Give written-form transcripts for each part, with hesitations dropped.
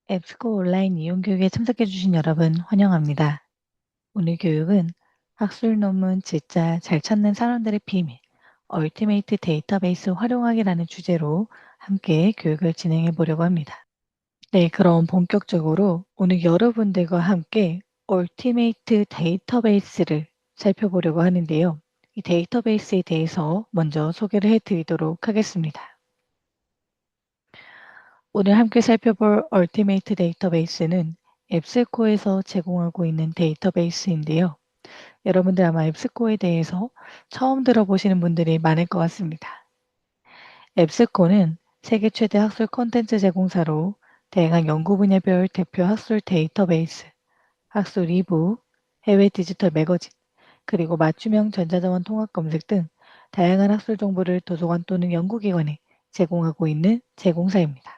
앱스코 온라인 이용 교육에 참석해주신 여러분 환영합니다. 오늘 교육은 학술 논문 진짜 잘 찾는 사람들의 비밀, 얼티메이트 데이터베이스 활용하기라는 주제로 함께 교육을 진행해 보려고 합니다. 네, 그럼 본격적으로 오늘 여러분들과 함께 얼티메이트 데이터베이스를 살펴보려고 하는데요. 이 데이터베이스에 대해서 먼저 소개를 해드리도록 하겠습니다. 오늘 함께 살펴볼 얼티메이트 데이터베이스는 앱스코에서 제공하고 있는 데이터베이스인데요. 여러분들 아마 앱스코에 대해서 처음 들어보시는 분들이 많을 것 같습니다. 앱스코는 세계 최대 학술 콘텐츠 제공사로 다양한 연구 분야별 대표 학술 데이터베이스, 학술 리뷰, 해외 디지털 매거진, 그리고 맞춤형 전자자원 통합 검색 등 다양한 학술 정보를 도서관 또는 연구기관에 제공하고 있는 제공사입니다.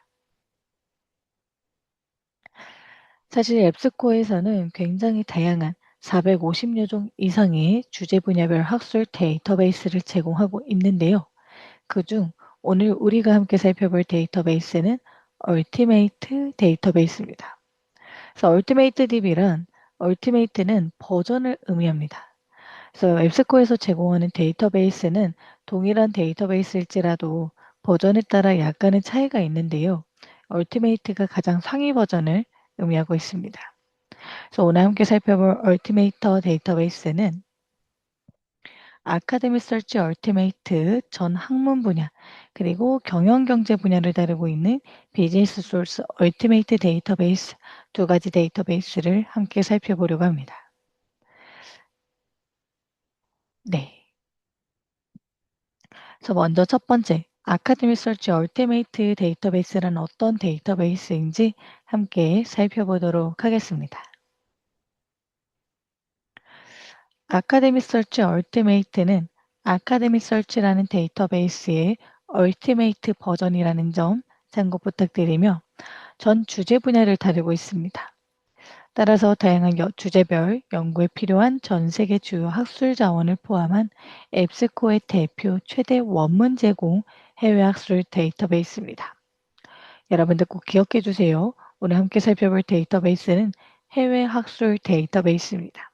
사실 앱스코에서는 굉장히 다양한 450여 종 이상의 주제 분야별 학술 데이터베이스를 제공하고 있는데요. 그중 오늘 우리가 함께 살펴볼 데이터베이스는 얼티메이트 데이터베이스입니다. 그래서 얼티메이트 DB란 얼티메이트는 버전을 의미합니다. 그래서 앱스코에서 제공하는 데이터베이스는 동일한 데이터베이스일지라도 버전에 따라 약간의 차이가 있는데요. 얼티메이트가 가장 상위 버전을 의미하고 있습니다. 그래서 오늘 함께 살펴볼 얼티메이터 데이터베이스는 아카데미 서치 얼티메이트 전 학문 분야 그리고 경영 경제 분야를 다루고 있는 비즈니스 소스 얼티메이트 데이터베이스 두 가지 데이터베이스를 함께 살펴보려고 합니다. 네. 그래서 먼저 첫 번째 아카데미 서치 얼티메이트 데이터베이스란 어떤 데이터베이스인지 함께 살펴보도록 하겠습니다. 아카데미 서치 얼티메이트는 아카데미 서치라는 데이터베이스의 얼티메이트 버전이라는 점 참고 부탁드리며 전 주제 분야를 다루고 있습니다. 따라서 다양한 주제별 연구에 필요한 전 세계 주요 학술 자원을 포함한 앱스코의 대표 최대 원문 제공 해외 학술 데이터베이스입니다. 여러분들 꼭 기억해 주세요. 오늘 함께 살펴볼 데이터베이스는 해외 학술 데이터베이스입니다.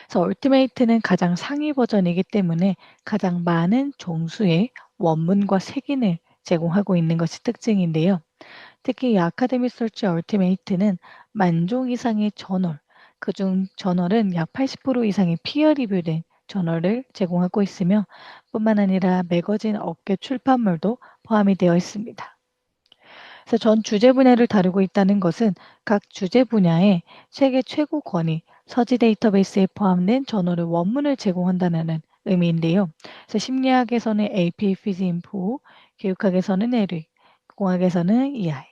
그래서 얼티메이트는 가장 상위 버전이기 때문에 가장 많은 종수의 원문과 색인을 제공하고 있는 것이 특징인데요. 특히 이 아카데미 서치 얼티메이트는 10,000종 이상의 저널, 그중 저널은 약 80% 이상의 피어 리뷰된 저널을 제공하고 있으며 뿐만 아니라 매거진 업계 출판물도 포함이 되어 있습니다. 그래서 전 주제 분야를 다루고 있다는 것은 각 주제 분야의 세계 최고 권위, 서지 데이터베이스에 포함된 저널의 원문을 제공한다는 의미인데요. 그래서 심리학에서는 AP 피즈인포, 교육학에서는 에릭, 공학에서는 EI,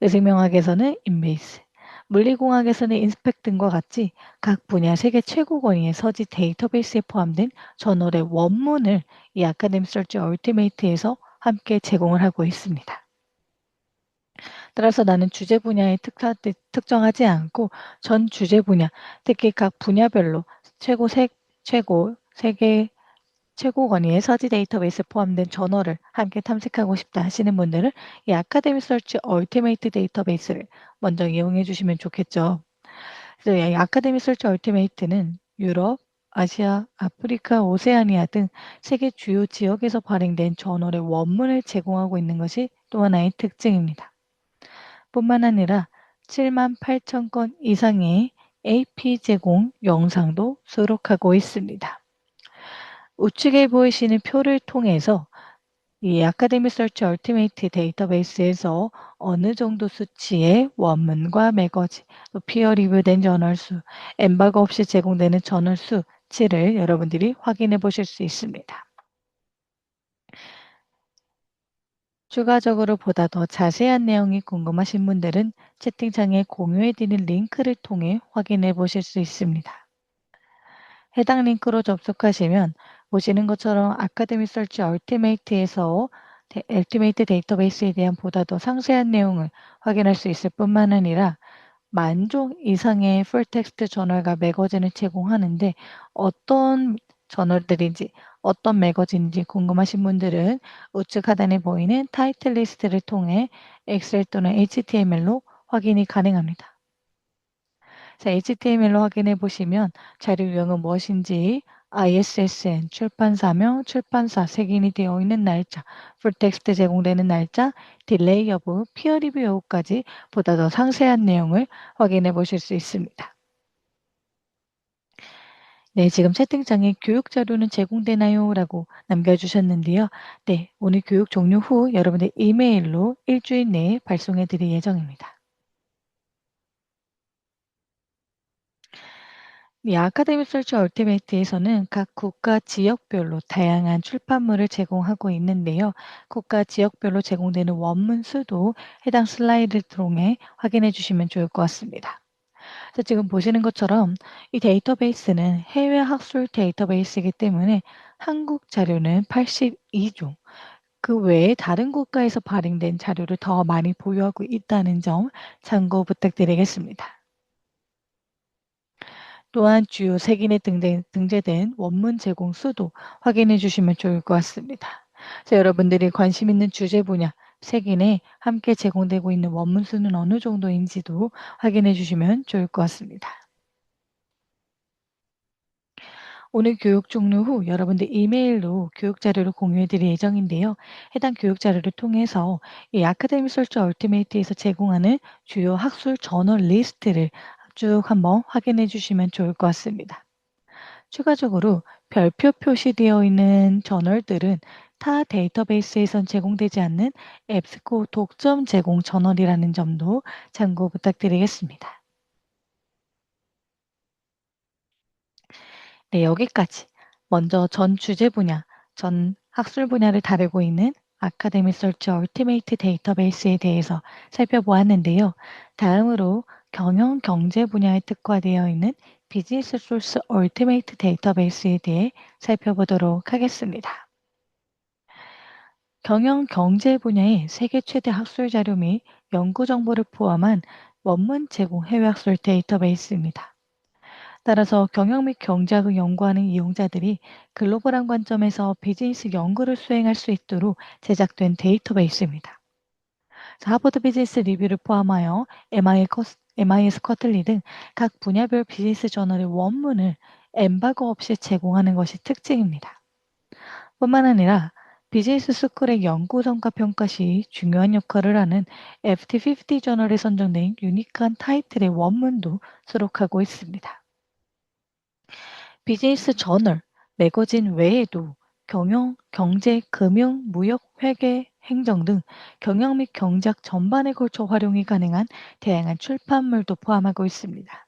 의생명학에서는 인베이스, 물리공학에서는 인스펙 등과 같이 각 분야 세계 최고 권위의 서지 데이터베이스에 포함된 저널의 원문을 이 아카데미 서치 얼티메이트에서 함께 제공을 하고 있습니다. 따라서 나는 주제 분야에 특정하지 않고 전 주제 분야, 특히 각 분야별로 최고 세계 최고 권위의 서지 데이터베이스 포함된 저널을 함께 탐색하고 싶다 하시는 분들은 이 아카데미 서치 얼티메이트 데이터베이스를 먼저 이용해 주시면 좋겠죠. 그래서 이 아카데미 서치 얼티메이트는 유럽, 아시아, 아프리카, 오세아니아 등 세계 주요 지역에서 발행된 저널의 원문을 제공하고 있는 것이 또 하나의 특징입니다. 뿐만 아니라 7만 8천 건 이상의 AP 제공 영상도 수록하고 있습니다. 우측에 보이시는 표를 통해서 이 아카데미 서치 얼티메이트 데이터베이스에서 어느 정도 수치의 원문과 매거진, 또 피어 리뷰된 저널 수, 엠바고 없이 제공되는 저널 수치를 여러분들이 확인해 보실 수 있습니다. 추가적으로 보다 더 자세한 내용이 궁금하신 분들은 채팅창에 공유해 드린 링크를 통해 확인해 보실 수 있습니다. 해당 링크로 접속하시면 보시는 것처럼 아카데미 서치 얼티메이트에서 얼티메이트 데이터베이스에 대한 보다 더 상세한 내용을 확인할 수 있을 뿐만 아니라 10,000종 이상의 풀텍스트 저널과 매거진을 제공하는데 어떤 저널들인지 어떤 매거진인지 궁금하신 분들은 우측 하단에 보이는 타이틀 리스트를 통해 엑셀 또는 HTML로 확인이 가능합니다. 자, HTML로 확인해 보시면 자료 유형은 무엇인지, ISSN, 출판사명, 출판사, 색인이 되어 있는 날짜, 풀텍스트 제공되는 날짜, 딜레이 여부, 피어 리뷰 여부까지 보다 더 상세한 내용을 확인해 보실 수 있습니다. 네, 지금 채팅창에 교육 자료는 제공되나요? 라고 남겨주셨는데요. 네, 오늘 교육 종료 후 여러분의 이메일로 일주일 내에 발송해 드릴 예정입니다. 이 아카데미 설치 얼티메이트에서는 각 국가 지역별로 다양한 출판물을 제공하고 있는데요. 국가 지역별로 제공되는 원문 수도 해당 슬라이드를 통해 확인해 주시면 좋을 것 같습니다. 그래서 지금 보시는 것처럼 이 데이터베이스는 해외 학술 데이터베이스이기 때문에 한국 자료는 82종, 그 외에 다른 국가에서 발행된 자료를 더 많이 보유하고 있다는 점 참고 부탁드리겠습니다. 또한 주요 세계에 등재된 원문 제공 수도 확인해 주시면 좋을 것 같습니다. 그래서 여러분들이 관심 있는 주제 분야, 세계에 함께 제공되고 있는 원문 수는 어느 정도인지도 확인해 주시면 좋을 것 같습니다. 오늘 교육 종료 후 여러분들 이메일로 교육 자료를 공유해 드릴 예정인데요. 해당 교육 자료를 통해서 이 아카데미 설치 얼티메이트에서 제공하는 주요 학술 저널 리스트를 쭉 한번 확인해 주시면 좋을 것 같습니다. 추가적으로 별표 표시되어 있는 저널들은 타 데이터베이스에선 제공되지 않는 앱스코 독점 제공 저널이라는 점도 참고 부탁드리겠습니다. 네, 여기까지. 먼저 전 주제 분야, 전 학술 분야를 다루고 있는 아카데미 설치 얼티메이트 데이터베이스에 대해서 살펴보았는데요. 다음으로 경영 경제 분야에 특화되어 있는 비즈니스 소스 얼티메이트 데이터베이스에 대해 살펴보도록 하겠습니다. 경영 경제 분야의 세계 최대 학술 자료 및 연구 정보를 포함한 원문 제공 해외 학술 데이터베이스입니다. 따라서 경영 및 경제학을 연구하는 이용자들이 글로벌한 관점에서 비즈니스 연구를 수행할 수 있도록 제작된 데이터베이스입니다. 하버드 비즈니스 리뷰를 포함하여 MIS 커틀리 등 각 분야별 비즈니스 저널의 원문을 엠바고 없이 제공하는 것이 특징입니다. 뿐만 아니라 비즈니스 스쿨의 연구 성과 평가 시 중요한 역할을 하는 FT50 저널에 선정된 유니크한 타이틀의 원문도 수록하고 있습니다. 비즈니스 저널, 매거진 외에도 경영, 경제, 금융, 무역, 회계, 행정 등 경영 및 경제학 전반에 걸쳐 활용이 가능한 다양한 출판물도 포함하고 있습니다.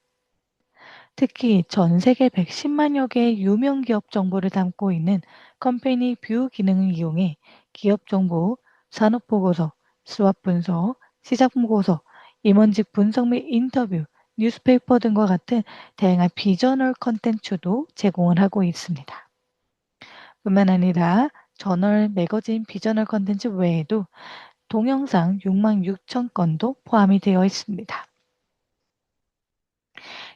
특히 전 세계 110만여 개의 유명 기업 정보를 담고 있는 컴퍼니 뷰 기능을 이용해 기업 정보, 산업 보고서, 수합 분석, 시장 보고서, 임원직 분석 및 인터뷰, 뉴스페이퍼 등과 같은 다양한 비저널 컨텐츠도 제공을 하고 있습니다. 뿐만 아니라 저널, 매거진, 비저널 컨텐츠 외에도 동영상 6만 6천 건도 포함이 되어 있습니다.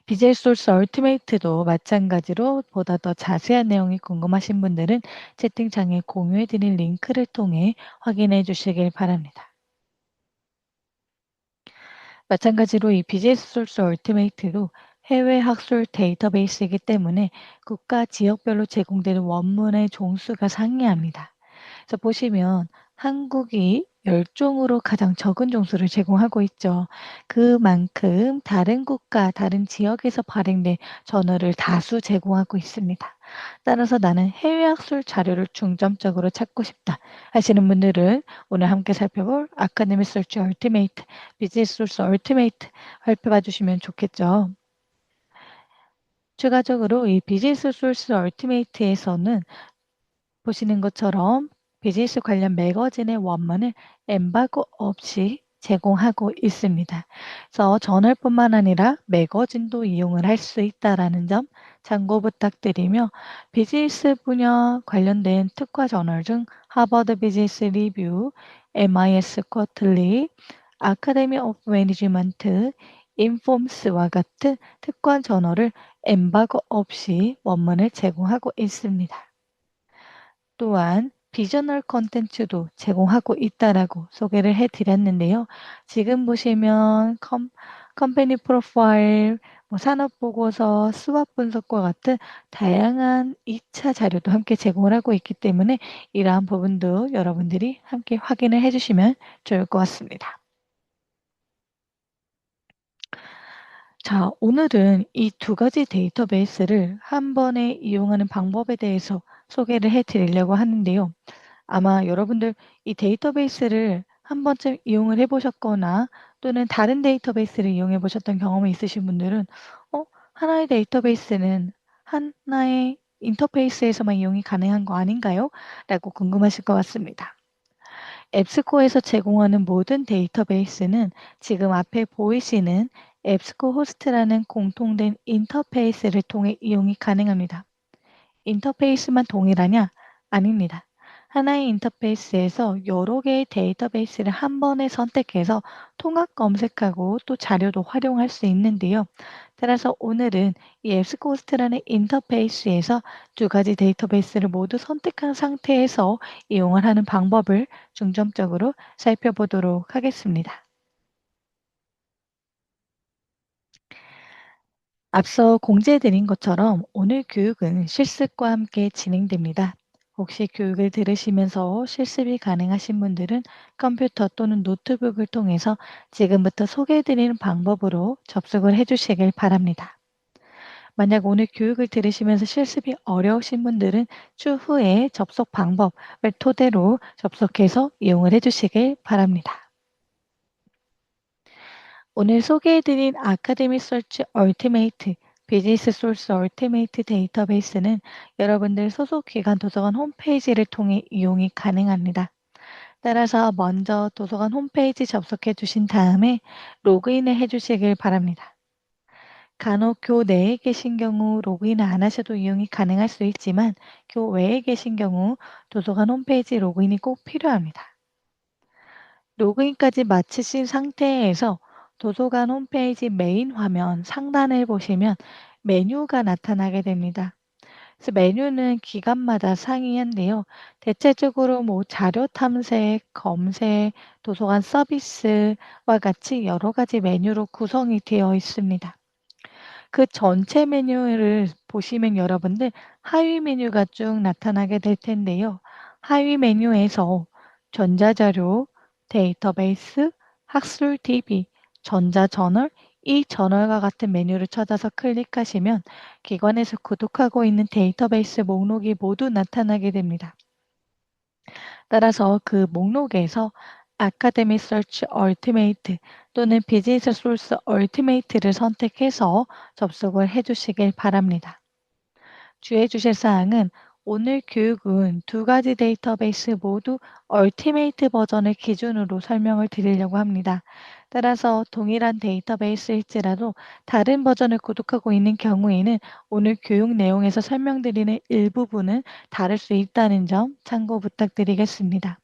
BJ 소스 얼티메이트도 마찬가지로 보다 더 자세한 내용이 궁금하신 분들은 채팅창에 공유해드린 링크를 통해 확인해 주시길 바랍니다. 마찬가지로 이 BJ 소스 얼티메이트도 해외 학술 데이터베이스이기 때문에 국가 지역별로 제공되는 원문의 종수가 상이합니다. 그래서 보시면 한국이 10종으로 가장 적은 종수를 제공하고 있죠. 그만큼 다른 국가, 다른 지역에서 발행된 저널을 다수 제공하고 있습니다. 따라서 나는 해외 학술 자료를 중점적으로 찾고 싶다 하시는 분들은 오늘 함께 살펴볼 아카데미 서치 얼티메이트, 비즈니스 소스 얼티메이트 살펴봐 주시면 좋겠죠. 추가적으로 이 비즈니스 소스 얼티메이트에서는 보시는 것처럼 비즈니스 관련 매거진의 원문을 엠바고 없이 제공하고 있습니다. 그래서 저널뿐만 아니라 매거진도 이용을 할 수 있다라는 점 참고 부탁드리며 비즈니스 분야 관련된 특화 저널 중 하버드 비즈니스 리뷰, MIS 쿼틀리, 아카데미 오브 매니지먼트, 인폼스와 같은 특화 저널을 엠바고 없이 원문을 제공하고 있습니다. 또한 비저널 콘텐츠도 제공하고 있다라고 소개를 해 드렸는데요. 지금 보시면 컴퍼니 프로파일, 산업 보고서, 수업 분석과 같은 다양한 2차 자료도 함께 제공을 하고 있기 때문에 이러한 부분도 여러분들이 함께 확인을 해 주시면 좋을 것 같습니다. 자, 오늘은 이 두 가지 데이터베이스를 한 번에 이용하는 방법에 대해서 소개를 해 드리려고 하는데요. 아마 여러분들 이 데이터베이스를 한 번쯤 이용을 해 보셨거나 또는 다른 데이터베이스를 이용해 보셨던 경험이 있으신 분들은 어, 하나의 데이터베이스는 하나의 인터페이스에서만 이용이 가능한 거 아닌가요? 라고 궁금하실 것 같습니다. 앱스코에서 제공하는 모든 데이터베이스는 지금 앞에 보이시는 앱스코 호스트라는 공통된 인터페이스를 통해 이용이 가능합니다. 인터페이스만 동일하냐? 아닙니다. 하나의 인터페이스에서 여러 개의 데이터베이스를 한 번에 선택해서 통합 검색하고 또 자료도 활용할 수 있는데요. 따라서 오늘은 이 앱스코스트라는 인터페이스에서 두 가지 데이터베이스를 모두 선택한 상태에서 이용을 하는 방법을 중점적으로 살펴보도록 하겠습니다. 앞서 공지해드린 것처럼 오늘 교육은 실습과 함께 진행됩니다. 혹시 교육을 들으시면서 실습이 가능하신 분들은 컴퓨터 또는 노트북을 통해서 지금부터 소개해드리는 방법으로 접속을 해주시길 바랍니다. 만약 오늘 교육을 들으시면서 실습이 어려우신 분들은 추후에 접속 방법을 토대로 접속해서 이용을 해주시길 바랍니다. 오늘 소개해드린 아카데미 서치 얼티메이트 비즈니스 소스 얼티메이트 데이터베이스는 여러분들 소속 기관 도서관 홈페이지를 통해 이용이 가능합니다. 따라서 먼저 도서관 홈페이지 접속해 주신 다음에 로그인을 해 주시길 바랍니다. 간혹 교 내에 계신 경우 로그인을 안 하셔도 이용이 가능할 수 있지만 교 외에 계신 경우 도서관 홈페이지 로그인이 꼭 필요합니다. 로그인까지 마치신 상태에서 도서관 홈페이지 메인 화면 상단을 보시면 메뉴가 나타나게 됩니다. 그래서 메뉴는 기간마다 상이한데요. 대체적으로 자료 탐색, 검색, 도서관 서비스와 같이 여러 가지 메뉴로 구성이 되어 있습니다. 그 전체 메뉴를 보시면 여러분들 하위 메뉴가 쭉 나타나게 될 텐데요. 하위 메뉴에서 전자자료, 데이터베이스, 학술 DB, 전자저널, 이 저널과 같은 메뉴를 찾아서 클릭하시면 기관에서 구독하고 있는 데이터베이스 목록이 모두 나타나게 됩니다. 따라서 그 목록에서 아카데미 서치 얼티메이트 또는 비즈니스 소스 얼티메이트를 선택해서 접속을 해 주시길 바랍니다. 주의해 주실 사항은 오늘 교육은 두 가지 데이터베이스 모두 얼티메이트 버전을 기준으로 설명을 드리려고 합니다. 따라서 동일한 데이터베이스일지라도 다른 버전을 구독하고 있는 경우에는 오늘 교육 내용에서 설명드리는 일부분은 다를 수 있다는 점 참고 부탁드리겠습니다.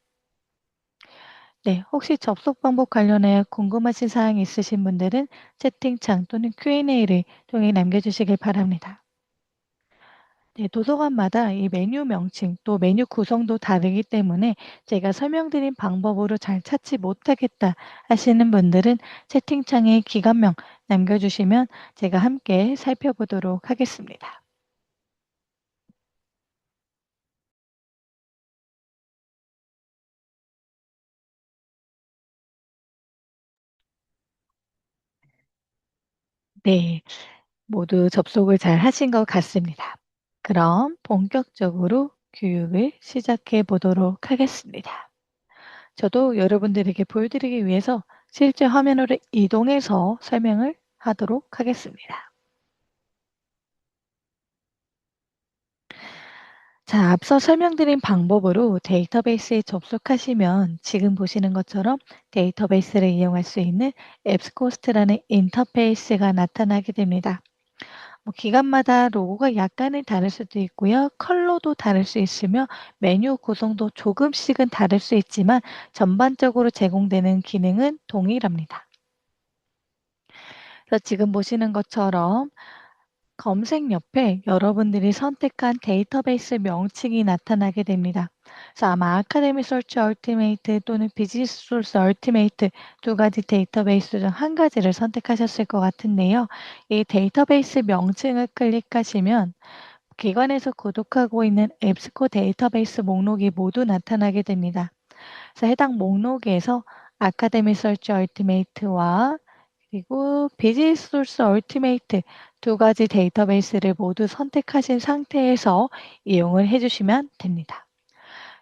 네, 혹시 접속 방법 관련하여 궁금하신 사항이 있으신 분들은 채팅창 또는 Q&A를 통해 남겨주시길 바랍니다. 네, 도서관마다 이 메뉴 명칭 또 메뉴 구성도 다르기 때문에 제가 설명드린 방법으로 잘 찾지 못하겠다 하시는 분들은 채팅창에 기관명 남겨주시면 제가 함께 살펴보도록 하겠습니다. 네, 모두 접속을 잘 하신 것 같습니다. 그럼 본격적으로 교육을 시작해 보도록 하겠습니다. 저도 여러분들에게 보여드리기 위해서 실제 화면으로 이동해서 설명을 하도록 하겠습니다. 자, 앞서 설명드린 방법으로 데이터베이스에 접속하시면 지금 보시는 것처럼 데이터베이스를 이용할 수 있는 앱스코스트라는 인터페이스가 나타나게 됩니다. 기간마다 로고가 약간은 다를 수도 있고요. 컬러도 다를 수 있으며 메뉴 구성도 조금씩은 다를 수 있지만 전반적으로 제공되는 기능은 동일합니다. 그래서 지금 보시는 것처럼 검색 옆에 여러분들이 선택한 데이터베이스 명칭이 나타나게 됩니다. 그래서 아마 아카데미 서치 얼티메이트 또는 비즈니스 소스 얼티메이트 두 가지 데이터베이스 중 한 가지를 선택하셨을 것 같은데요. 이 데이터베이스 명칭을 클릭하시면 기관에서 구독하고 있는 앱스코 데이터베이스 목록이 모두 나타나게 됩니다. 그래서 해당 목록에서 아카데미 서치 얼티메이트와 그리고 비즈니스 소스 얼티메이트 두 가지 데이터베이스를 모두 선택하신 상태에서 이용을 해주시면 됩니다.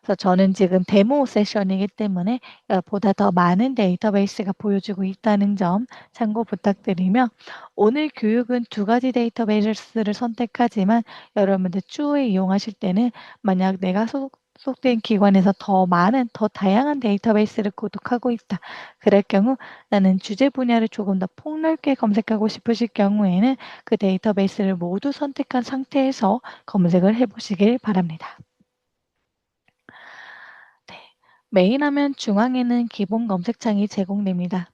그래서 저는 지금 데모 세션이기 때문에 보다 더 많은 데이터베이스가 보여지고 있다는 점 참고 부탁드리며 오늘 교육은 두 가지 데이터베이스를 선택하지만 여러분들 추후에 이용하실 때는 만약 내가 속된 기관에서 더 많은, 더 다양한 데이터베이스를 구독하고 있다. 그럴 경우 나는 주제 분야를 조금 더 폭넓게 검색하고 싶으실 경우에는 그 데이터베이스를 모두 선택한 상태에서 검색을 해보시길 바랍니다. 네. 메인 화면 중앙에는 기본 검색창이 제공됩니다.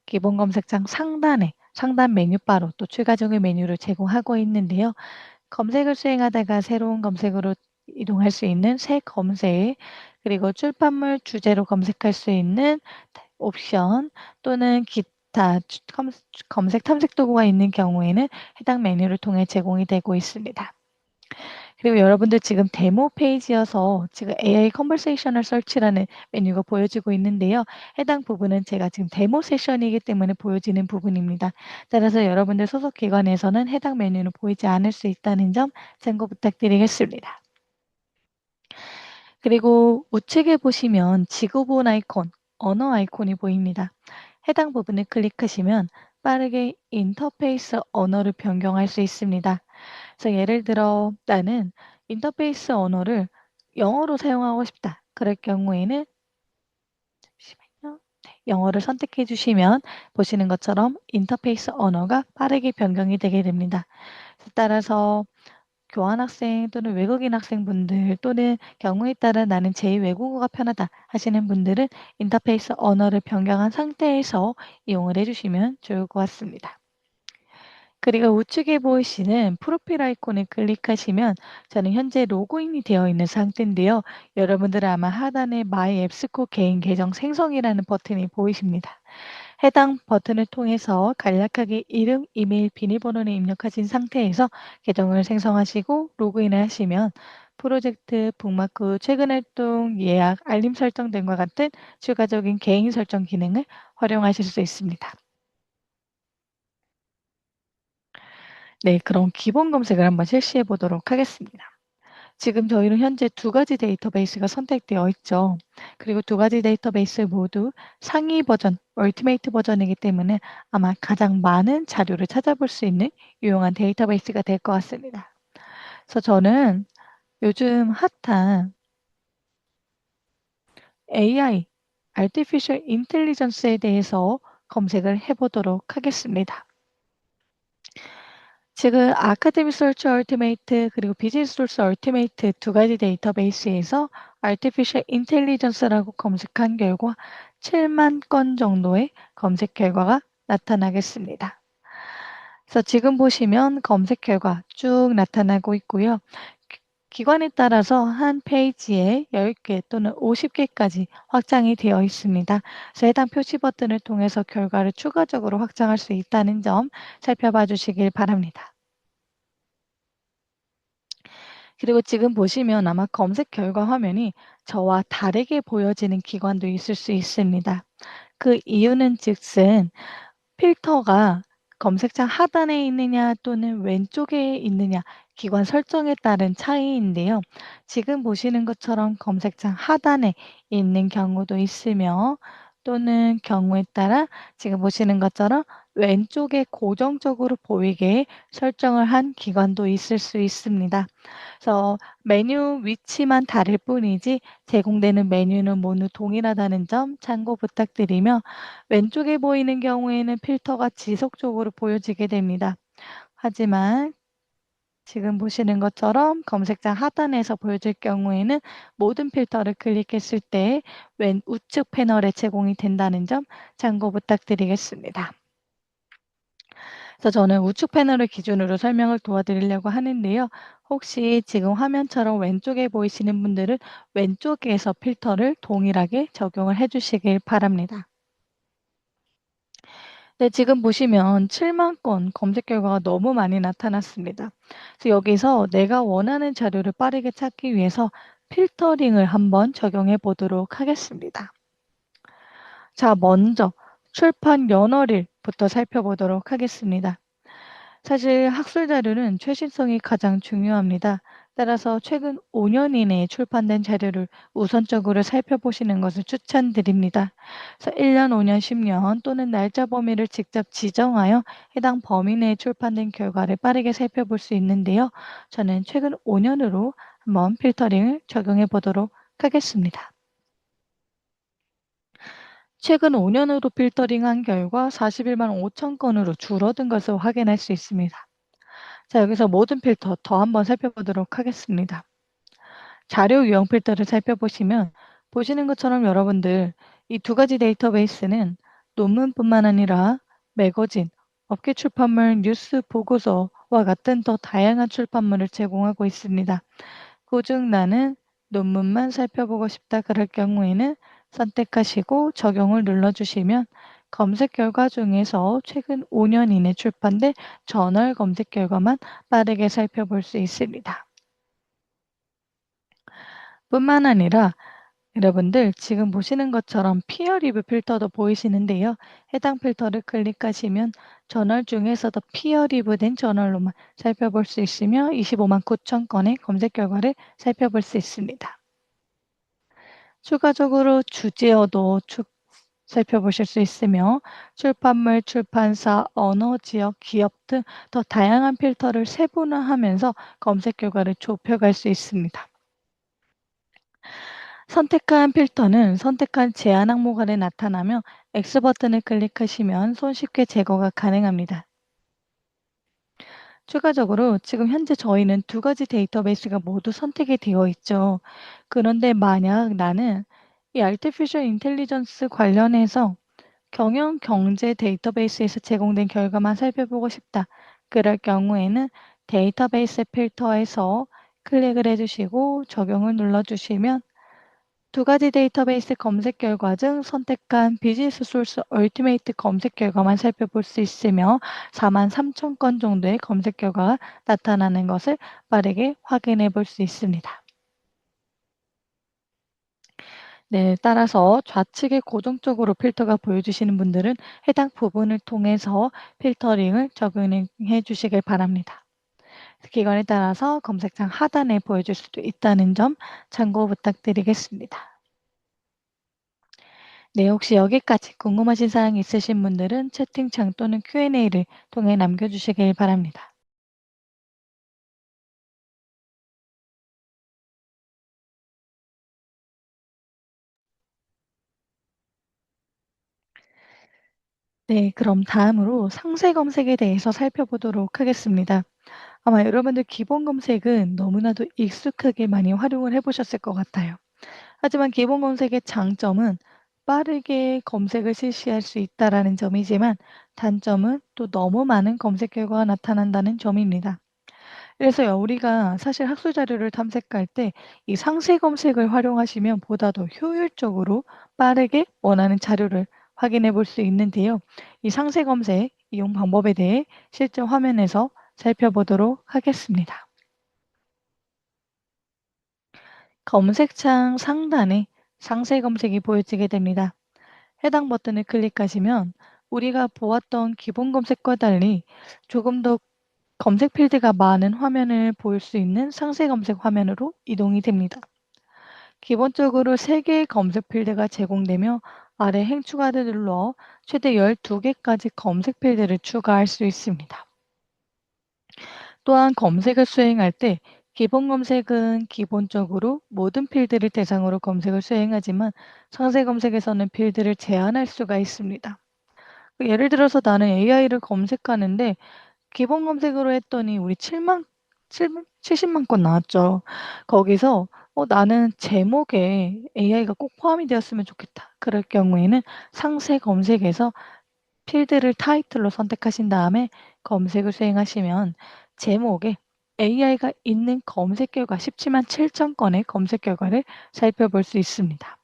기본 검색창 상단에 상단 메뉴바로 또 추가적인 메뉴를 제공하고 있는데요. 검색을 수행하다가 새로운 검색으로 이동할 수 있는 새 검색, 그리고 출판물 주제로 검색할 수 있는 옵션 또는 기타 검색 탐색 도구가 있는 경우에는 해당 메뉴를 통해 제공이 되고 있습니다. 그리고 여러분들 지금 데모 페이지여서 지금 AI 컨버세이셔널 서치라는 메뉴가 보여지고 있는데요. 해당 부분은 제가 지금 데모 세션이기 때문에 보여지는 부분입니다. 따라서 여러분들 소속 기관에서는 해당 메뉴는 보이지 않을 수 있다는 점 참고 부탁드리겠습니다. 그리고 우측에 보시면 지구본 아이콘, 언어 아이콘이 보입니다. 해당 부분을 클릭하시면 빠르게 인터페이스 언어를 변경할 수 있습니다. 그래서 예를 들어 나는 인터페이스 언어를 영어로 사용하고 싶다. 그럴 경우에는 잠시만요. 네, 영어를 선택해 주시면 보시는 것처럼 인터페이스 언어가 빠르게 변경이 되게 됩니다. 따라서 교환학생 또는 외국인 학생분들 또는 경우에 따라 나는 제2외국어가 편하다 하시는 분들은 인터페이스 언어를 변경한 상태에서 이용을 해주시면 좋을 것 같습니다. 그리고 우측에 보이시는 프로필 아이콘을 클릭하시면 저는 현재 로그인이 되어 있는 상태인데요. 여러분들은 아마 하단에 마이 앱스코 개인 계정 생성이라는 버튼이 보이십니다. 해당 버튼을 통해서 간략하게 이름, 이메일, 비밀번호를 입력하신 상태에서 계정을 생성하시고 로그인을 하시면 프로젝트, 북마크, 최근 활동, 예약, 알림 설정 등과 같은 추가적인 개인 설정 기능을 활용하실 수 있습니다. 네, 그럼 기본 검색을 한번 실시해 보도록 하겠습니다. 지금 저희는 현재 두 가지 데이터베이스가 선택되어 있죠. 그리고 두 가지 데이터베이스 모두 상위 버전, 얼티메이트 버전이기 때문에 아마 가장 많은 자료를 찾아볼 수 있는 유용한 데이터베이스가 될 것 같습니다. 그래서 저는 요즘 핫한 AI, Artificial Intelligence에 대해서 검색을 해보도록 하겠습니다. 지금 아카데미 서치 얼티메이트 그리고 비즈니스 소스 얼티메이트 두 가지 데이터베이스에서 Artificial Intelligence라고 검색한 결과 7만 건 정도의 검색 결과가 나타나겠습니다. 그래서 지금 보시면 검색 결과 쭉 나타나고 있고요. 기관에 따라서 한 페이지에 10개 또는 50개까지 확장이 되어 있습니다. 그래서 해당 표시 버튼을 통해서 결과를 추가적으로 확장할 수 있다는 점 살펴봐 주시길 바랍니다. 그리고 지금 보시면 아마 검색 결과 화면이 저와 다르게 보여지는 기관도 있을 수 있습니다. 그 이유는 즉슨 필터가 검색창 하단에 있느냐 또는 왼쪽에 있느냐 기관 설정에 따른 차이인데요. 지금 보시는 것처럼 검색창 하단에 있는 경우도 있으며 또는 경우에 따라 지금 보시는 것처럼 왼쪽에 고정적으로 보이게 설정을 한 기관도 있을 수 있습니다. 그래서 메뉴 위치만 다를 뿐이지 제공되는 메뉴는 모두 동일하다는 점 참고 부탁드리며 왼쪽에 보이는 경우에는 필터가 지속적으로 보여지게 됩니다. 하지만 지금 보시는 것처럼 검색창 하단에서 보여질 경우에는 모든 필터를 클릭했을 때 왼 우측 패널에 제공이 된다는 점 참고 부탁드리겠습니다. 그래서 저는 우측 패널을 기준으로 설명을 도와드리려고 하는데요. 혹시 지금 화면처럼 왼쪽에 보이시는 분들은 왼쪽에서 필터를 동일하게 적용을 해 주시길 바랍니다. 네, 지금 보시면 7만 건 검색 결과가 너무 많이 나타났습니다. 그래서 여기서 내가 원하는 자료를 빠르게 찾기 위해서 필터링을 한번 적용해 보도록 하겠습니다. 자, 먼저 출판 연월일부터 살펴보도록 하겠습니다. 사실 학술 자료는 최신성이 가장 중요합니다. 따라서 최근 5년 이내에 출판된 자료를 우선적으로 살펴보시는 것을 추천드립니다. 그래서 1년, 5년, 10년 또는 날짜 범위를 직접 지정하여 해당 범위 내에 출판된 결과를 빠르게 살펴볼 수 있는데요. 저는 최근 5년으로 한번 필터링을 적용해 보도록 하겠습니다. 최근 5년으로 필터링한 결과 41만 5천 건으로 줄어든 것을 확인할 수 있습니다. 자, 여기서 모든 필터 더 한번 살펴보도록 하겠습니다. 자료 유형 필터를 살펴보시면 보시는 것처럼 여러분들 이 두 가지 데이터베이스는 논문뿐만 아니라 매거진, 업계 출판물, 뉴스, 보고서와 같은 더 다양한 출판물을 제공하고 있습니다. 그중 나는 논문만 살펴보고 싶다 그럴 경우에는 선택하시고 적용을 눌러주시면 검색 결과 중에서 최근 5년 이내 출판된 저널 검색 결과만 빠르게 살펴볼 수 있습니다. 뿐만 아니라 여러분들 지금 보시는 것처럼 피어 리뷰 필터도 보이시는데요. 해당 필터를 클릭하시면 저널 중에서도 피어 리뷰된 저널로만 살펴볼 수 있으며 25만 9천 건의 검색 결과를 살펴볼 수 있습니다. 추가적으로 주제어도 살펴보실 수 있으며 출판물, 출판사, 언어, 지역, 기업 등 더 다양한 필터를 세분화하면서 검색 결과를 좁혀갈 수 있습니다. 선택한 필터는 선택한 제한 항목 아래 나타나며 X 버튼을 클릭하시면 손쉽게 제거가 가능합니다. 추가적으로 지금 현재 저희는 두 가지 데이터베이스가 모두 선택이 되어 있죠. 그런데 만약 나는 이 artificial intelligence 관련해서 경영 경제 데이터베이스에서 제공된 결과만 살펴보고 싶다. 그럴 경우에는 데이터베이스 필터에서 클릭을 해주시고 적용을 눌러주시면 두 가지 데이터베이스 검색 결과 중 선택한 비즈니스 소스 얼티메이트 검색 결과만 살펴볼 수 있으며 4만 3천 건 정도의 검색 결과가 나타나는 것을 빠르게 확인해 볼 수 있습니다. 네, 따라서 좌측에 고정적으로 필터가 보여주시는 분들은 해당 부분을 통해서 필터링을 적용해 주시길 바랍니다. 기관에 따라서 검색창 하단에 보여줄 수도 있다는 점 참고 부탁드리겠습니다. 네, 혹시 여기까지 궁금하신 사항 있으신 분들은 채팅창 또는 Q&A를 통해 남겨주시길 바랍니다. 네, 그럼 다음으로 상세 검색에 대해서 살펴보도록 하겠습니다. 아마 여러분들 기본 검색은 너무나도 익숙하게 많이 활용을 해보셨을 것 같아요. 하지만 기본 검색의 장점은 빠르게 검색을 실시할 수 있다라는 점이지만 단점은 또 너무 많은 검색 결과가 나타난다는 점입니다. 그래서 우리가 사실 학술 자료를 탐색할 때 이 상세 검색을 활용하시면 보다 더 효율적으로 빠르게 원하는 자료를 확인해 볼 수 있는데요. 이 상세 검색 이용 방법에 대해 실제 화면에서 살펴보도록 하겠습니다. 검색창 상단에 상세 검색이 보여지게 됩니다. 해당 버튼을 클릭하시면 우리가 보았던 기본 검색과 달리 조금 더 검색 필드가 많은 화면을 볼 수 있는 상세 검색 화면으로 이동이 됩니다. 기본적으로 3개의 검색 필드가 제공되며 아래 행추가를 눌러 최대 12개까지 검색 필드를 추가할 수 있습니다. 또한 검색을 수행할 때 기본 검색은 기본적으로 모든 필드를 대상으로 검색을 수행하지만 상세 검색에서는 필드를 제한할 수가 있습니다. 예를 들어서 나는 AI를 검색하는데 기본 검색으로 했더니 우리 70만 건 나왔죠. 거기서 나는 제목에 AI가 꼭 포함이 되었으면 좋겠다. 그럴 경우에는 상세 검색에서 필드를 타이틀로 선택하신 다음에 검색을 수행하시면 제목에 AI가 있는 검색 결과 17만 7천 건의 검색 결과를 살펴볼 수 있습니다.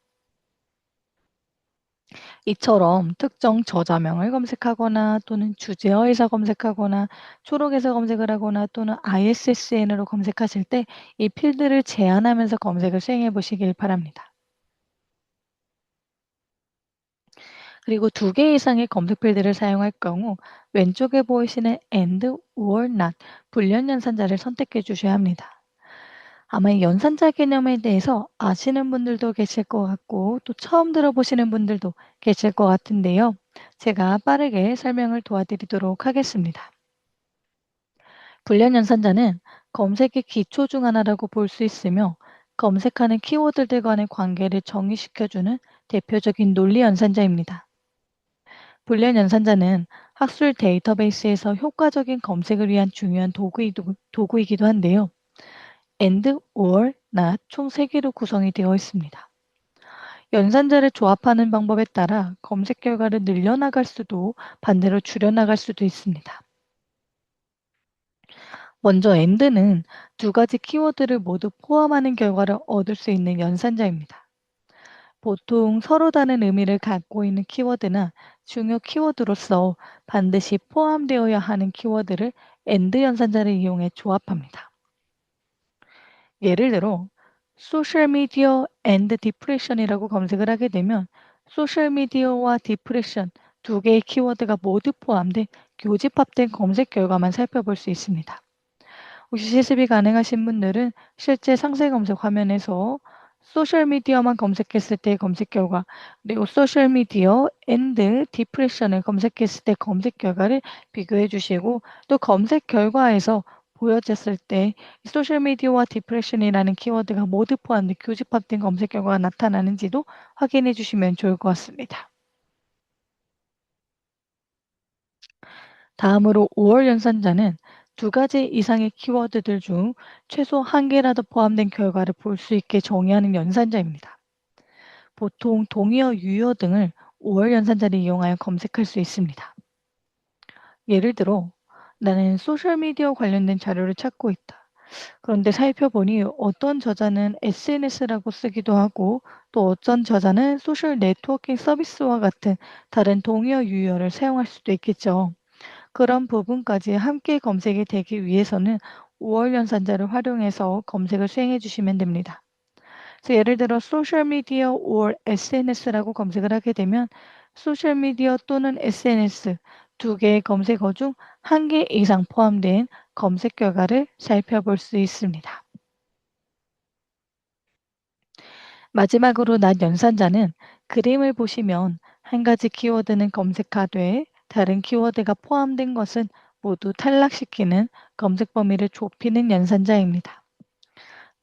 이처럼 특정 저자명을 검색하거나 또는 주제어에서 검색하거나 초록에서 검색을 하거나 또는 ISSN으로 검색하실 때 이 필드를 제한하면서 검색을 수행해 보시길 바랍니다. 그리고 두 개 이상의 검색 필드를 사용할 경우 왼쪽에 보이시는 and or not 불련 연산자를 선택해 주셔야 합니다. 아마 이 연산자 개념에 대해서 아시는 분들도 계실 것 같고 또 처음 들어보시는 분들도 계실 것 같은데요. 제가 빠르게 설명을 도와드리도록 하겠습니다. 불련 연산자는 검색의 기초 중 하나라고 볼 수 있으며 검색하는 키워드들 간의 관계를 정의시켜주는 대표적인 논리 연산자입니다. 불리한 연산자는 학술 데이터베이스에서 효과적인 검색을 위한 중요한 도구이기도 한데요. and, or, not 총 3개로 구성이 되어 있습니다. 연산자를 조합하는 방법에 따라 검색 결과를 늘려나갈 수도 반대로 줄여나갈 수도 있습니다. 먼저 and는 두 가지 키워드를 모두 포함하는 결과를 얻을 수 있는 연산자입니다. 보통 서로 다른 의미를 갖고 있는 키워드나 중요 키워드로서 반드시 포함되어야 하는 키워드를 AND 연산자를 이용해 조합합니다. 예를 들어 소셜미디어 앤드 디프레션이라고 검색을 하게 되면 소셜미디어와 디프레션 두 개의 키워드가 모두 포함된 교집합된 검색 결과만 살펴볼 수 있습니다. 혹시 실습이 가능하신 분들은 실제 상세 검색 화면에서 소셜미디어만 검색했을 때의 검색 결과, 그리고 소셜미디어 앤드 디프레션을 검색했을 때 검색 결과를 비교해 주시고 또 검색 결과에서 보여졌을 때 소셜미디어와 디프레션이라는 키워드가 모두 포함된 교집합된 검색 결과가 나타나는지도 확인해 주시면 좋을 것 같습니다. 다음으로 5월 연산자는 두 가지 이상의 키워드들 중 최소 한 개라도 포함된 결과를 볼 수 있게 정의하는 연산자입니다. 보통 동의어, 유의어 등을 5월 연산자를 이용하여 검색할 수 있습니다. 예를 들어, 나는 소셜미디어 관련된 자료를 찾고 있다. 그런데 살펴보니 어떤 저자는 SNS라고 쓰기도 하고 또 어떤 저자는 소셜 네트워킹 서비스와 같은 다른 동의어, 유의어를 사용할 수도 있겠죠. 그런 부분까지 함께 검색이 되기 위해서는 5월 연산자를 활용해서 검색을 수행해 주시면 됩니다. 그래서 예를 들어 소셜미디어 or SNS라고 검색을 하게 되면 소셜미디어 또는 SNS 두 개의 검색어 중 한 개 이상 포함된 검색 결과를 살펴볼 수 있습니다. 마지막으로 난 연산자는 그림을 보시면 한 가지 키워드는 검색하되 다른 키워드가 포함된 것은 모두 탈락시키는 검색 범위를 좁히는 연산자입니다.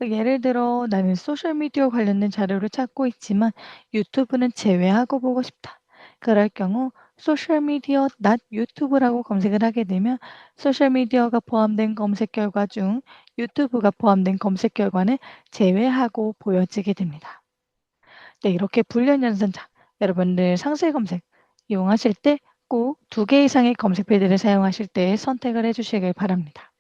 예를 들어 나는 소셜미디어 관련된 자료를 찾고 있지만 유튜브는 제외하고 보고 싶다. 그럴 경우 소셜미디어 not 유튜브라고 검색을 하게 되면 소셜미디어가 포함된 검색 결과 중 유튜브가 포함된 검색 결과는 제외하고 보여지게 됩니다. 네, 이렇게 불련 연산자 여러분들 상세 검색 이용하실 때 꼭 두 개 이상의 검색 필드를 사용하실 때 선택을 해 주시길 바랍니다.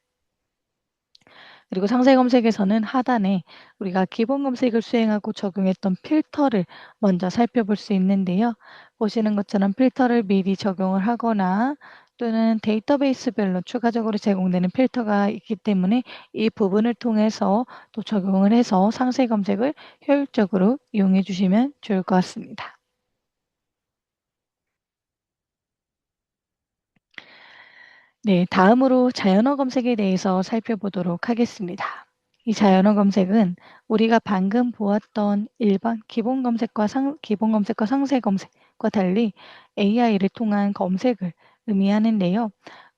그리고 상세 검색에서는 하단에 우리가 기본 검색을 수행하고 적용했던 필터를 먼저 살펴볼 수 있는데요. 보시는 것처럼 필터를 미리 적용을 하거나 또는 데이터베이스별로 추가적으로 제공되는 필터가 있기 때문에 이 부분을 통해서 또 적용을 해서 상세 검색을 효율적으로 이용해 주시면 좋을 것 같습니다. 네, 다음으로 자연어 검색에 대해서 살펴보도록 하겠습니다. 이 자연어 검색은 우리가 방금 보았던 일반 기본 검색과 상세 검색과 달리 AI를 통한 검색을 의미하는데요.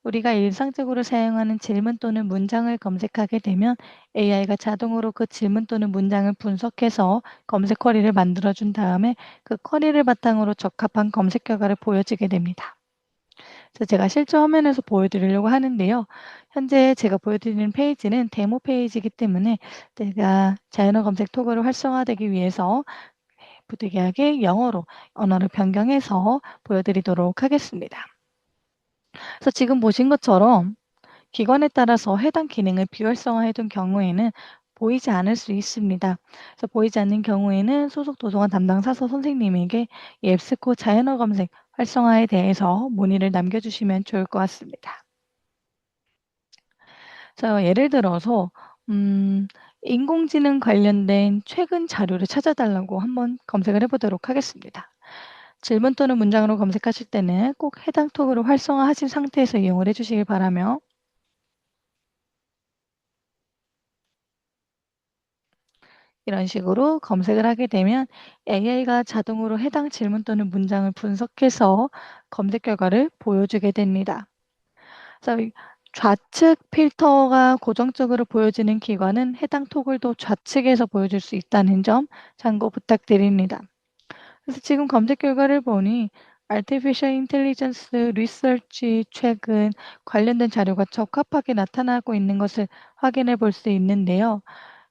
우리가 일상적으로 사용하는 질문 또는 문장을 검색하게 되면 AI가 자동으로 그 질문 또는 문장을 분석해서 검색 쿼리를 만들어준 다음에 그 쿼리를 바탕으로 적합한 검색 결과를 보여지게 됩니다. 그래서 제가 실제 화면에서 보여드리려고 하는데요. 현재 제가 보여드리는 페이지는 데모 페이지이기 때문에 제가 자연어 검색 토글을 활성화되기 위해서 부득이하게 영어로 언어를 변경해서 보여드리도록 하겠습니다. 그래서 지금 보신 것처럼 기관에 따라서 해당 기능을 비활성화해 둔 경우에는 보이지 않을 수 있습니다. 그래서 보이지 않는 경우에는 소속 도서관 담당 사서 선생님에게 이 앱스코 자연어 검색 활성화에 대해서 문의를 남겨주시면 좋을 것 같습니다. 자, 예를 들어서 인공지능 관련된 최근 자료를 찾아달라고 한번 검색을 해 보도록 하겠습니다. 질문 또는 문장으로 검색하실 때는 꼭 해당 톡으로 활성화하신 상태에서 이용을 해 주시길 바라며 이런 식으로 검색을 하게 되면 AI가 자동으로 해당 질문 또는 문장을 분석해서 검색 결과를 보여주게 됩니다. 그래서 이 좌측 필터가 고정적으로 보여지는 기관은 해당 토글도 좌측에서 보여줄 수 있다는 점 참고 부탁드립니다. 그래서 지금 검색 결과를 보니 Artificial Intelligence Research 최근 관련된 자료가 적합하게 나타나고 있는 것을 확인해 볼 수 있는데요.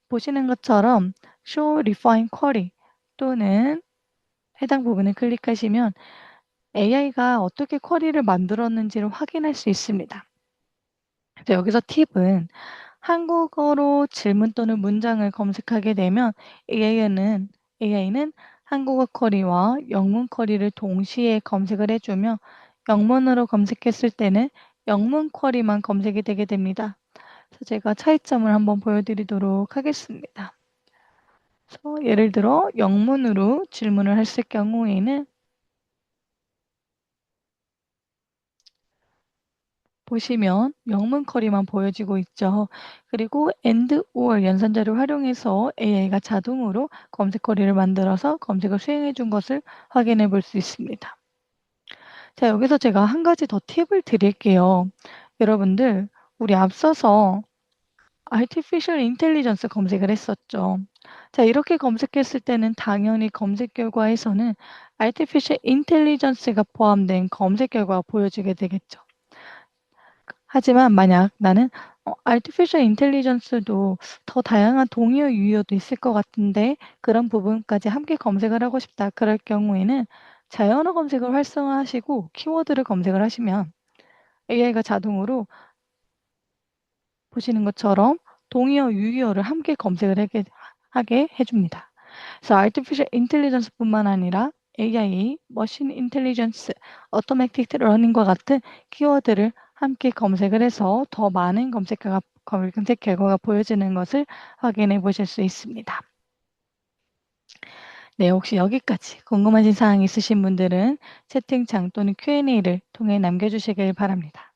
보시는 것처럼 Show Refine Query 또는 해당 부분을 클릭하시면 AI가 어떻게 쿼리를 만들었는지를 확인할 수 있습니다. 그래서 여기서 팁은 한국어로 질문 또는 문장을 검색하게 되면 AI는 한국어 쿼리와 영문 쿼리를 동시에 검색을 해주며 영문으로 검색했을 때는 영문 쿼리만 검색이 되게 됩니다. 그래서 제가 차이점을 한번 보여드리도록 하겠습니다. 그래서 예를 들어 영문으로 질문을 했을 경우에는 보시면 영문 쿼리만 보여지고 있죠. 그리고 and or 연산자를 활용해서 AI가 자동으로 검색 쿼리를 만들어서 검색을 수행해 준 것을 확인해 볼 수 있습니다. 자, 여기서 제가 한 가지 더 팁을 드릴게요. 여러분들, 우리 앞서서 artificial intelligence 검색을 했었죠. 자, 이렇게 검색했을 때는 당연히 검색 결과에서는 artificial intelligence가 포함된 검색 결과가 보여지게 되겠죠. 하지만 만약 나는 artificial intelligence도 더 다양한 동의어 유효도 있을 것 같은데 그런 부분까지 함께 검색을 하고 싶다. 그럴 경우에는 자연어 검색을 활성화하시고 키워드를 검색을 하시면 AI가 자동으로 보시는 것처럼 동의어, 유의어를 함께 검색을 하게 해줍니다. 그래서 artificial intelligence뿐만 아니라 AI, machine intelligence, automatic learning과 같은 키워드를 함께 검색을 해서 더 많은 검색 결과가 보여지는 것을 확인해 보실 수 있습니다. 네, 혹시 여기까지 궁금하신 사항 있으신 분들은 채팅창 또는 Q&A를 통해 남겨주시길 바랍니다.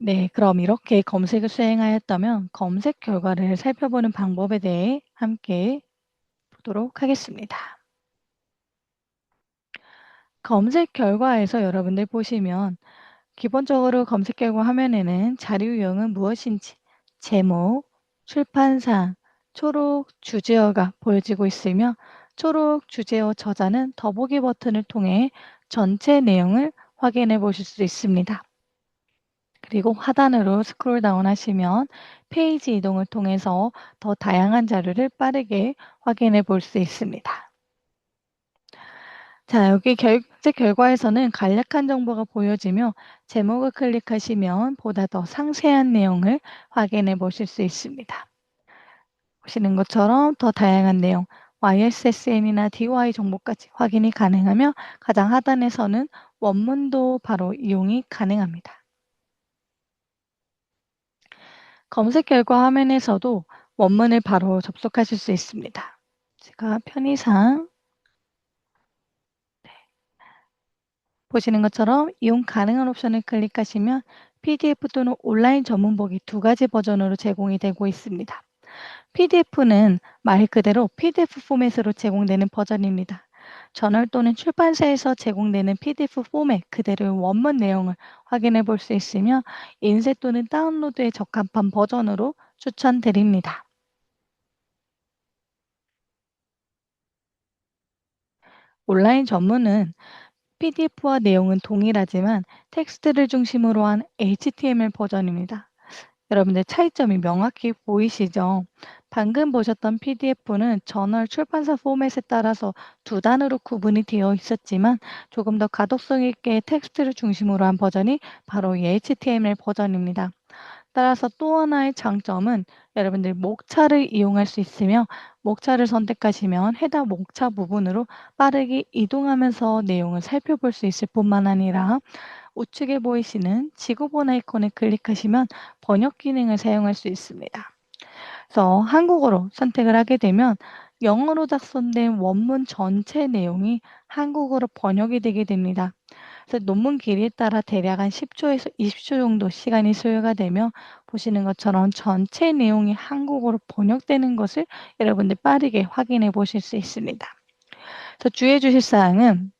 네, 그럼 이렇게 검색을 수행하였다면 검색 결과를 살펴보는 방법에 대해 함께 보도록 하겠습니다. 검색 결과에서 여러분들 보시면 기본적으로 검색 결과 화면에는 자료 유형은 무엇인지, 제목, 출판사, 초록 주제어가 보여지고 있으며 초록 주제어 저자는 더보기 버튼을 통해 전체 내용을 확인해 보실 수 있습니다. 그리고 하단으로 스크롤 다운 하시면 페이지 이동을 통해서 더 다양한 자료를 빠르게 확인해 볼 수 있습니다. 자, 여기 검색 결과에서는 간략한 정보가 보여지며 제목을 클릭하시면 보다 더 상세한 내용을 확인해 보실 수 있습니다. 보시는 것처럼 더 다양한 내용, YSSN이나 DOI 정보까지 확인이 가능하며 가장 하단에서는 원문도 바로 이용이 가능합니다. 검색 결과 화면에서도 원문을 바로 접속하실 수 있습니다. 제가 편의상 보시는 것처럼 이용 가능한 옵션을 클릭하시면 PDF 또는 온라인 전문복이 두 가지 버전으로 제공이 되고 있습니다. PDF는 말 그대로 PDF 포맷으로 제공되는 버전입니다. 저널 또는 출판사에서 제공되는 PDF 포맷 그대로의 원문 내용을 확인해 볼 수 있으며 인쇄 또는 다운로드에 적합한 버전으로 추천드립니다. 온라인 전문은 PDF와 내용은 동일하지만 텍스트를 중심으로 한 HTML 버전입니다. 여러분들 차이점이 명확히 보이시죠? 방금 보셨던 PDF는 저널 출판사 포맷에 따라서 두 단으로 구분이 되어 있었지만 조금 더 가독성 있게 텍스트를 중심으로 한 버전이 바로 이 HTML 버전입니다. 따라서 또 하나의 장점은 여러분들 목차를 이용할 수 있으며 목차를 선택하시면 해당 목차 부분으로 빠르게 이동하면서 내용을 살펴볼 수 있을 뿐만 아니라 우측에 보이시는 지구본 아이콘을 클릭하시면 번역 기능을 사용할 수 있습니다. 그래서 한국어로 선택을 하게 되면 영어로 작성된 원문 전체 내용이 한국어로 번역이 되게 됩니다. 그래서 논문 길이에 따라 대략 한 10초에서 20초 정도 시간이 소요가 되며 보시는 것처럼 전체 내용이 한국어로 번역되는 것을 여러분들 빠르게 확인해 보실 수 있습니다. 그래서 주의해 주실 사항은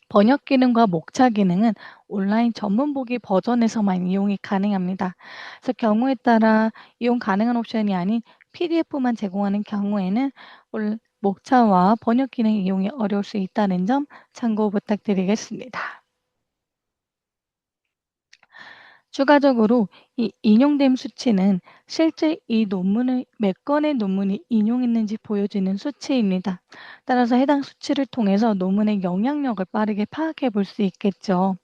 번역 기능과 목차 기능은 온라인 전문 보기 버전에서만 이용이 가능합니다. 그래서 경우에 따라 이용 가능한 옵션이 아닌 PDF만 제공하는 경우에는 목차와 번역 기능 이용이 어려울 수 있다는 점 참고 부탁드리겠습니다. 추가적으로 이 인용된 수치는 실제 이 논문을 몇 건의 논문이 인용했는지 보여주는 수치입니다. 따라서 해당 수치를 통해서 논문의 영향력을 빠르게 파악해 볼 수 있겠죠.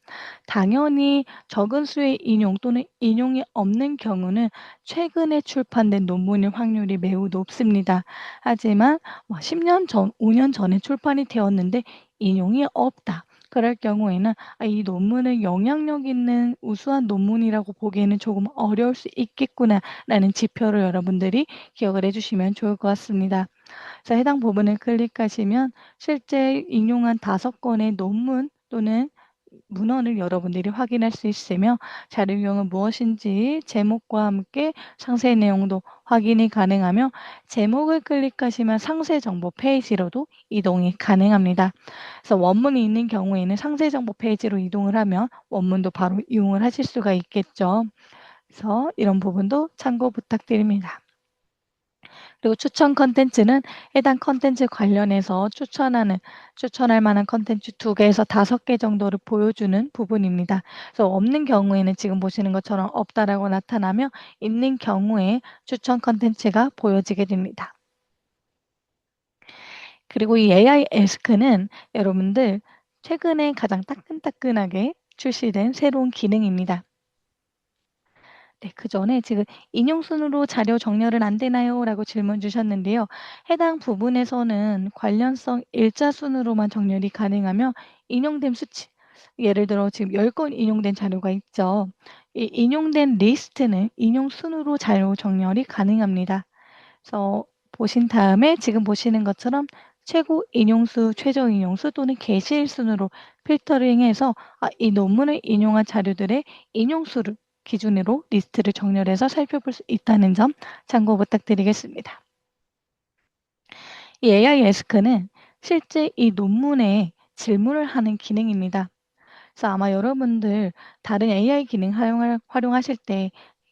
당연히 적은 수의 인용 또는 인용이 없는 경우는 최근에 출판된 논문일 확률이 매우 높습니다. 하지만 10년 전, 5년 전에 출판이 되었는데 인용이 없다. 그럴 경우에는 이 논문은 영향력 있는 우수한 논문이라고 보기에는 조금 어려울 수 있겠구나라는 지표를 여러분들이 기억을 해주시면 좋을 것 같습니다. 그래서 해당 부분을 클릭하시면 실제 인용한 5건의 논문 또는 문헌을 여러분들이 확인할 수 있으며 자료 유형은 무엇인지 제목과 함께 상세 내용도 확인이 가능하며 제목을 클릭하시면 상세 정보 페이지로도 이동이 가능합니다. 그래서 원문이 있는 경우에는 상세 정보 페이지로 이동을 하면 원문도 바로 이용을 하실 수가 있겠죠. 그래서 이런 부분도 참고 부탁드립니다. 그리고 추천 컨텐츠는 해당 컨텐츠 관련해서 추천할 만한 컨텐츠 2개에서 5개 정도를 보여주는 부분입니다. 그래서 없는 경우에는 지금 보시는 것처럼 없다라고 나타나며 있는 경우에 추천 컨텐츠가 보여지게 됩니다. 그리고 이 AI 에스크는 여러분들 최근에 가장 따끈따끈하게 출시된 새로운 기능입니다. 네, 그전에 지금 "인용 순으로 자료 정렬은 안 되나요?" 라고 질문 주셨는데요. 해당 부분에서는 관련성 일자 순으로만 정렬이 가능하며 인용된 수치, 예를 들어 지금 10건 인용된 자료가 있죠. 이 인용된 리스트는 인용 순으로 자료 정렬이 가능합니다. 그래서 보신 다음에 지금 보시는 것처럼 최고 인용수, 최저 인용수 또는 게시일 순으로 필터링해서 이 논문을 인용한 자료들의 인용수를 기준으로 리스트를 정렬해서 살펴볼 수 있다는 점 참고 부탁드리겠습니다. 이 AI 에스크는 실제 이 논문에 질문을 하는 기능입니다. 그래서 아마 여러분들 다른 AI 기능 활용하실 때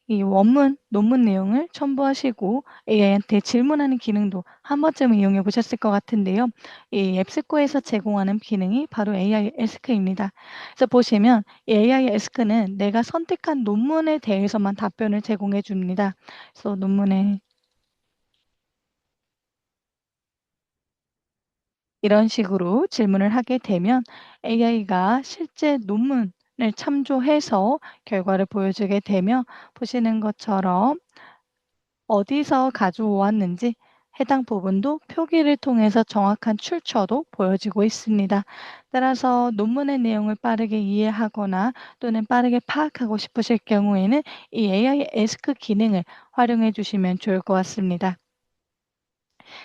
이 원문, 논문 내용을 첨부하시고 AI한테 질문하는 기능도 한 번쯤은 이용해 보셨을 것 같은데요. 이 앱스코에서 제공하는 기능이 바로 AI 에스크입니다. 그래서 보시면 이 AI 에스크는 내가 선택한 논문에 대해서만 답변을 제공해 줍니다. 그래서 논문에 이런 식으로 질문을 하게 되면 AI가 실제 논문을 참조해서 결과를 보여주게 되며 보시는 것처럼 어디서 가져왔는지 해당 부분도 표기를 통해서 정확한 출처도 보여지고 있습니다. 따라서 논문의 내용을 빠르게 이해하거나 또는 빠르게 파악하고 싶으실 경우에는 이 AI 에스크 기능을 활용해 주시면 좋을 것 같습니다.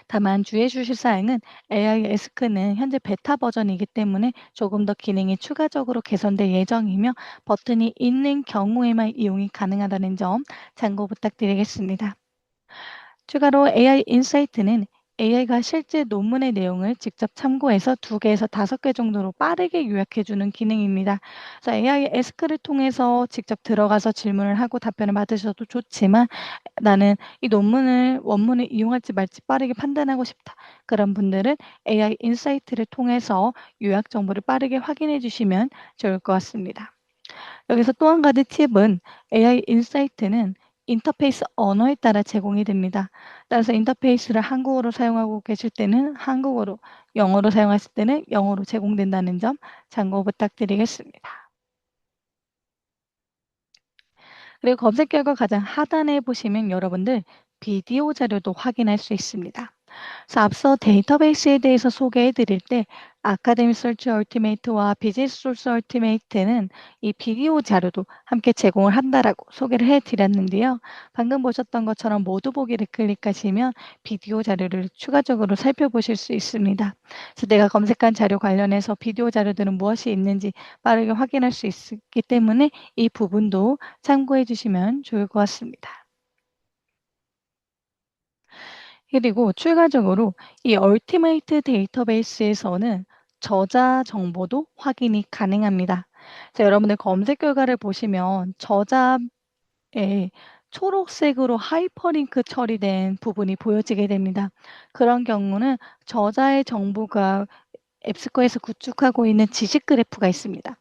다만 주의해 주실 사항은 AI 에스크는 현재 베타 버전이기 때문에 조금 더 기능이 추가적으로 개선될 예정이며 버튼이 있는 경우에만 이용이 가능하다는 점 참고 부탁드리겠습니다. 추가로 AI 인사이트는 AI가 실제 논문의 내용을 직접 참고해서 2개에서 5개 정도로 빠르게 요약해주는 기능입니다. 그래서 AI 에스크를 통해서 직접 들어가서 질문을 하고 답변을 받으셔도 좋지만 나는 이 원문을 이용할지 말지 빠르게 판단하고 싶다. 그런 분들은 AI 인사이트를 통해서 요약 정보를 빠르게 확인해 주시면 좋을 것 같습니다. 여기서 또 한 가지 팁은 AI 인사이트는 인터페이스 언어에 따라 제공이 됩니다. 따라서 인터페이스를 한국어로 사용하고 계실 때는 한국어로, 영어로 사용하실 때는 영어로 제공된다는 점 참고 부탁드리겠습니다. 그리고 검색 결과 가장 하단에 보시면 여러분들 비디오 자료도 확인할 수 있습니다. 그래서 앞서 데이터베이스에 대해서 소개해 드릴 때 아카데미 서치 얼티메이트와 비즈니스 소스 얼티메이트는 이 비디오 자료도 함께 제공을 한다라고 소개를 해 드렸는데요. 방금 보셨던 것처럼 모두 보기를 클릭하시면 비디오 자료를 추가적으로 살펴보실 수 있습니다. 그래서 내가 검색한 자료 관련해서 비디오 자료들은 무엇이 있는지 빠르게 확인할 수 있기 때문에 이 부분도 참고해 주시면 좋을 것 같습니다. 그리고 추가적으로 이 얼티메이트 데이터베이스에서는 저자 정보도 확인이 가능합니다. 그래서 여러분들 검색 결과를 보시면 저자의 초록색으로 하이퍼링크 처리된 부분이 보여지게 됩니다. 그런 경우는 저자의 정보가 앱스코에서 구축하고 있는 지식 그래프가 있습니다.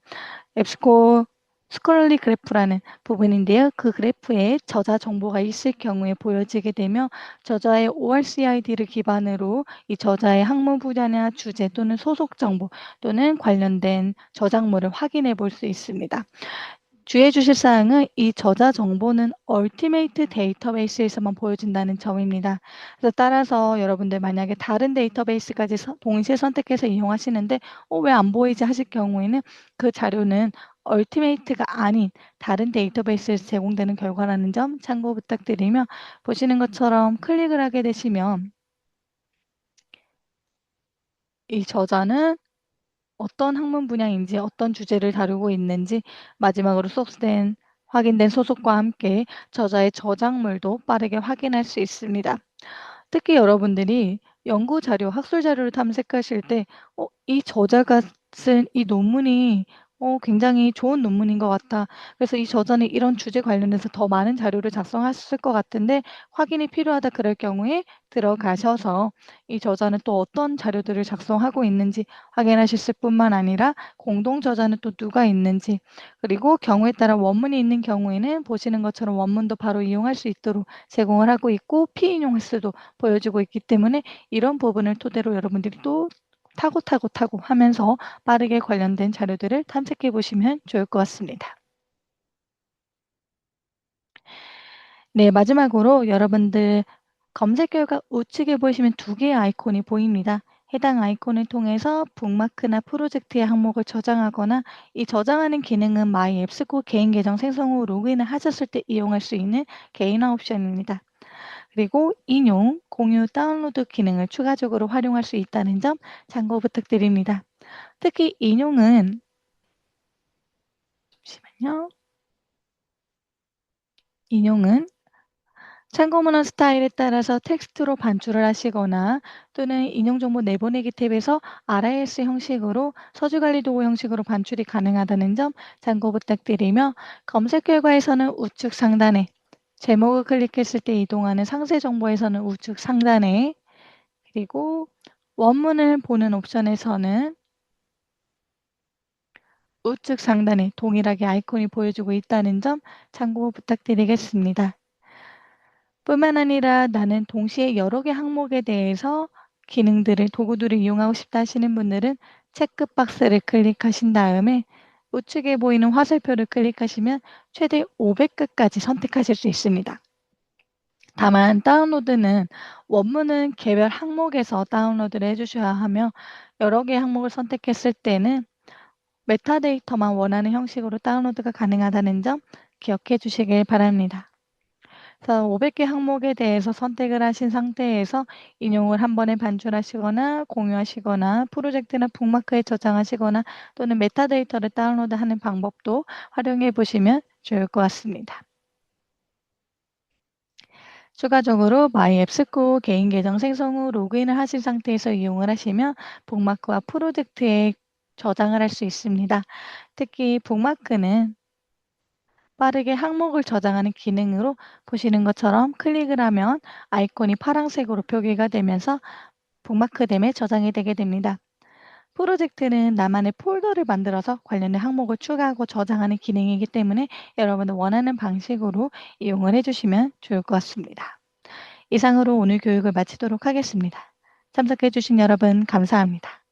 앱스코 스컬러리 그래프라는 부분인데요. 그 그래프에 저자 정보가 있을 경우에 보여지게 되며 저자의 ORCID를 기반으로 이 저자의 학문 분야나 주제 또는 소속 정보 또는 관련된 저작물을 확인해 볼 수 있습니다. 주의해 주실 사항은 이 저자 정보는 얼티메이트 데이터베이스에서만 보여진다는 점입니다. 그래서 따라서 여러분들 만약에 다른 데이터베이스까지 동시에 선택해서 이용하시는데 왜 안 보이지 하실 경우에는 그 자료는 얼티메이트가 아닌 다른 데이터베이스에서 제공되는 결과라는 점 참고 부탁드리며 보시는 것처럼 클릭을 하게 되시면 이 저자는 어떤 학문 분야인지 어떤 주제를 다루고 있는지 마지막으로 확인된 소속과 함께 저자의 저작물도 빠르게 확인할 수 있습니다. 특히 여러분들이 연구 자료, 학술 자료를 탐색하실 때 이 저자가 쓴 이 논문이 굉장히 좋은 논문인 것 같다. 그래서 이 저자는 이런 주제 관련해서 더 많은 자료를 작성했을 것 같은데 확인이 필요하다 그럴 경우에 들어가셔서 이 저자는 또 어떤 자료들을 작성하고 있는지 확인하실 뿐만 아니라 공동 저자는 또 누가 있는지 그리고 경우에 따라 원문이 있는 경우에는 보시는 것처럼 원문도 바로 이용할 수 있도록 제공을 하고 있고 피인용 횟수도 보여주고 있기 때문에 이런 부분을 토대로 여러분들이 또 타고 하면서 빠르게 관련된 자료들을 탐색해 보시면 좋을 것 같습니다. 네, 마지막으로 여러분들 검색 결과 우측에 보시면 두 개의 아이콘이 보입니다. 해당 아이콘을 통해서 북마크나 프로젝트의 항목을 저장하거나 이 저장하는 기능은 마이 앱스코 개인 계정 생성 후 로그인을 하셨을 때 이용할 수 있는 개인화 옵션입니다. 그리고 인용, 공유, 다운로드 기능을 추가적으로 활용할 수 있다는 점 참고 부탁드립니다. 특히 인용은 잠시만요. 인용은 참고문헌 스타일에 따라서 텍스트로 반출을 하시거나 또는 인용정보 내보내기 탭에서 RIS 형식으로 서술관리 도구 형식으로 반출이 가능하다는 점 참고 부탁드리며 검색 결과에서는 우측 상단에 제목을 클릭했을 때 이동하는 상세 정보에서는 우측 상단에 그리고 원문을 보는 옵션에서는 우측 상단에 동일하게 아이콘이 보여지고 있다는 점 참고 부탁드리겠습니다. 뿐만 아니라 나는 동시에 여러 개 항목에 대해서 기능들을, 도구들을 이용하고 싶다 하시는 분들은 체크박스를 클릭하신 다음에 우측에 보이는 화살표를 클릭하시면 최대 500개까지 선택하실 수 있습니다. 다만 다운로드는 원문은 개별 항목에서 다운로드를 해주셔야 하며 여러 개 항목을 선택했을 때는 메타데이터만 원하는 형식으로 다운로드가 가능하다는 점 기억해 주시길 바랍니다. 그래서 500개 항목에 대해서 선택을 하신 상태에서 인용을 한 번에 반출하시거나 공유하시거나 프로젝트나 북마크에 저장하시거나 또는 메타데이터를 다운로드하는 방법도 활용해 보시면 좋을 것 같습니다. 추가적으로 마이앱스코 개인 계정 생성 후 로그인을 하신 상태에서 이용을 하시면 북마크와 프로젝트에 저장을 할 수 있습니다. 특히 북마크는 빠르게 항목을 저장하는 기능으로 보시는 것처럼 클릭을 하면 아이콘이 파란색으로 표기가 되면서 북마크됨에 저장이 되게 됩니다. 프로젝트는 나만의 폴더를 만들어서 관련된 항목을 추가하고 저장하는 기능이기 때문에 여러분이 원하는 방식으로 이용을 해주시면 좋을 것 같습니다. 이상으로 오늘 교육을 마치도록 하겠습니다. 참석해주신 여러분 감사합니다.